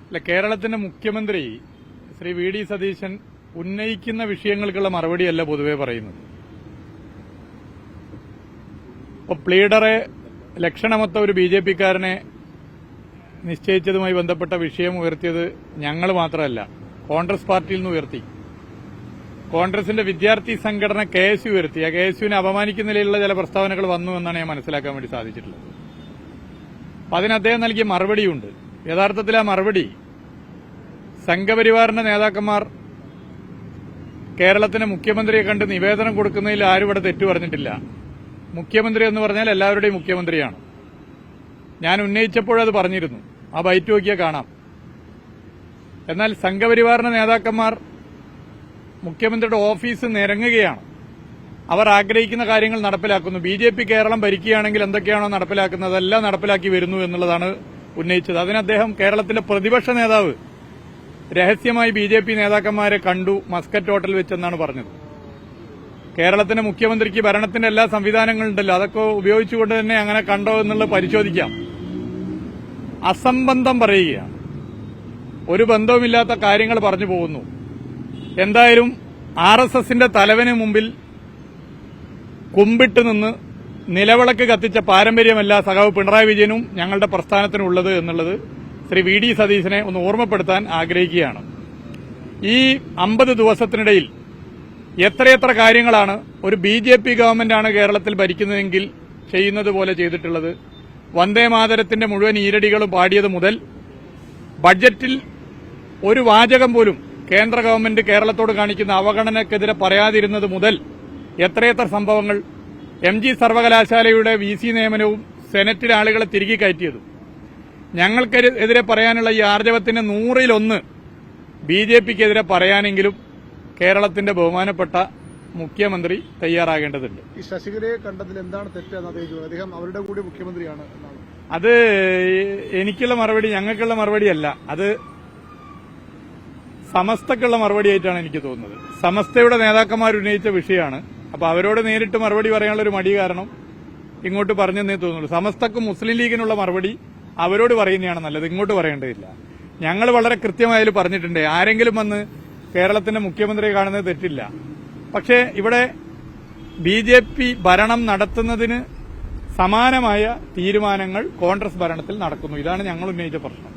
അല്ല, കേരളത്തിന്റെ മുഖ്യമന്ത്രി ശ്രീ വി ഡി സതീശൻ ഉന്നയിക്കുന്ന വിഷയങ്ങൾക്കുള്ള മറുപടിയല്ല പൊതുവെ പറയുന്നത്. ഇപ്പൊ പ്ലീഡറെ ലക്ഷണമൊത്ത ഒരു ബി.ജെ.പിക്കാരനെ നിശ്ചയിച്ചതുമായി ബന്ധപ്പെട്ട വിഷയം ഉയർത്തിയത് ഞങ്ങൾ മാത്രമല്ല, കോൺഗ്രസ് പാർട്ടിയിൽ നിന്ന് ഉയർത്തി. കോൺഗ്രസിന്റെ വിദ്യാർത്ഥി സംഘടന KSU ഉയർത്തി. ആ KSUവിനെ അപമാനിക്കുന്ന നിലയിലുള്ള ചില പ്രസ്താവനകൾ വന്നു എന്നാണ് ഞാൻ മനസ്സിലാക്കാൻ വേണ്ടി സാധിച്ചിട്ടുള്ളത്. അപ്പൊ അതിന് അദ്ദേഹം നൽകിയ മറുപടിയുണ്ട്. യഥാർത്ഥത്തിൽ ആ മറുപടി സംഘപരിവാറിന്റെ നേതാക്കന്മാർ കേരളത്തിന്റെ മുഖ്യമന്ത്രിയെ കണ്ട് നിവേദനം കൊടുക്കുന്നതിൽ ആരും ഇവിടെ തെറ്റു പറഞ്ഞിട്ടില്ല. മുഖ്യമന്ത്രി എന്ന് പറഞ്ഞാൽ എല്ലാവരുടെയും മുഖ്യമന്ത്രിയാണ്. ഞാൻ ഉന്നയിച്ചപ്പോഴത് പറഞ്ഞിരുന്നു. ആ ബൈറ്റ് നോക്കിയാൽ കാണാം. എന്നാൽ സംഘപരിവാറിന്റെ നേതാക്കന്മാർ മുഖ്യമന്ത്രിയുടെ ഓഫീസ് നിരങ്ങുകയാണ്. അവർ ആഗ്രഹിക്കുന്ന കാര്യങ്ങൾ നടപ്പിലാക്കുന്നു. ബി.ജെ.പി. കേരളം ഭരിക്കുകയാണെങ്കിൽ എന്തൊക്കെയാണോ നടപ്പിലാക്കുന്നത് അതെല്ലാം നടപ്പിലാക്കി വരുന്നു എന്നുള്ളതാണ് ഉന്നയിച്ചത്. അതിന് അദ്ദേഹം കേരളത്തിലെ പ്രതിപക്ഷ നേതാവ് രഹസ്യമായി ബി.ജെ.പി. നേതാക്കന്മാരെ കണ്ടു മസ്കറ്റ് ഹോട്ടൽ വെച്ചെന്നാണ് പറഞ്ഞത്. കേരളത്തിന്റെ മുഖ്യമന്ത്രിക്ക് ഭരണത്തിന്റെ എല്ലാ സംവിധാനങ്ങളുണ്ടല്ലോ, അതൊക്കെ ഉപയോഗിച്ചുകൊണ്ട് തന്നെ അങ്ങനെ കണ്ടോ എന്നുള്ളത് പരിശോധിക്കാം. അസംബന്ധം പറയുകയാണ്. ഒരു ബന്ധവുമില്ലാത്ത കാര്യങ്ങൾ പറഞ്ഞു പോകുന്നു. എന്തായാലും RSSന്റെ തലവന് മുമ്പിൽ കുമ്പിട്ട് നിന്ന് നിലവിളക്ക് കത്തിച്ച പാരമ്പര്യമല്ല സഖാവ് പിണറായി വിജയനും ഞങ്ങളുടെ പ്രസ്ഥാനത്തിനുള്ളത് എന്നുള്ളത് ശ്രീ വി ഡി സതീശനെ ഒന്ന് ഓർമ്മപ്പെടുത്താൻ ആഗ്രഹിക്കുകയാണ്. ഈ 50 ദിവസത്തിനിടയിൽ എത്രയെത്ര കാര്യങ്ങളാണ് ഒരു ബി.ജെ.പി. ഗവൺമെന്റാണ് കേരളത്തിൽ ഭരിക്കുന്നതെങ്കിൽ ചെയ്യുന്നത് പോലെ ചെയ്തിട്ടുള്ളത്. വന്ദേമാതരത്തിന്റെ മുഴുവൻ ഈരടികളും പാടിയത് മുതൽ ബഡ്ജറ്റിൽ ഒരു വാചകം പോലും കേന്ദ്ര ഗവൺമെന്റ് കേരളത്തോട് കാണിക്കുന്ന അവഗണനക്കെതിരെ പറയാതിരുന്നത് മുതൽ എത്രയെത്ര സംഭവങ്ങൾ. MG സർവകലാശാലയുടെ VC നിയമനവും സെനറ്റിലെ ആളുകളെ തിരികെ കയറ്റിയതും. ഞങ്ങൾക്കെതിരെ പറയാനുള്ള ഈ ആർജവത്തിന് 100-1 ബി.ജെ.പിക്കെതിരെ പറയാനെങ്കിലും കേരളത്തിന്റെ ബഹുമാനപ്പെട്ട മുഖ്യമന്ത്രി തയ്യാറാകേണ്ടതുണ്ട്. ഈ ശശികലയെ കണ്ടതിൽ എന്താണ് തെറ്റെന്ന് അദ്ദേഹം അവരുടെ കൂടി മുഖ്യമന്ത്രിയാണ് എന്നാണ്. അത് എനിക്കുള്ള മറുപടി, ഞങ്ങൾക്കുള്ള മറുപടിയല്ല, അത് സമസ്തക്കുള്ള മറുപടിയായിട്ടാണ് എനിക്ക് തോന്നുന്നത്. സമസ്തയുടെ നേതാക്കന്മാർ ഉന്നയിച്ച വിഷയമാണ്. അപ്പൊ അവരോട് നേരിട്ട് മറുപടി പറയാനുള്ള ഒരു മടി കാരണം ഇങ്ങോട്ട് പറഞ്ഞെന്നേ തോന്നുള്ളൂ. സമസ്തക്കും മുസ്ലിം ലീഗിനുള്ള മറുപടി അവരോട് പറയുന്നതാണ് നല്ലത്, ഇങ്ങോട്ട് പറയേണ്ടതില്ല. ഞങ്ങൾ വളരെ കൃത്യമായാലും പറഞ്ഞിട്ടുണ്ട്. ആരെങ്കിലും വന്ന് കേരളത്തിന്റെ മുഖ്യമന്ത്രിയെ കാണുന്നത് തെറ്റില്ല. പക്ഷേ ഇവിടെ ബി.ജെ.പി. ഭരണം നടത്തുന്നതിന് സമാനമായ തീരുമാനങ്ങൾ കോൺഗ്രസ് ഭരണത്തിൽ നടക്കുന്നു. ഇതാണ് ഞങ്ങൾ ഉന്നയിച്ച പ്രശ്നം.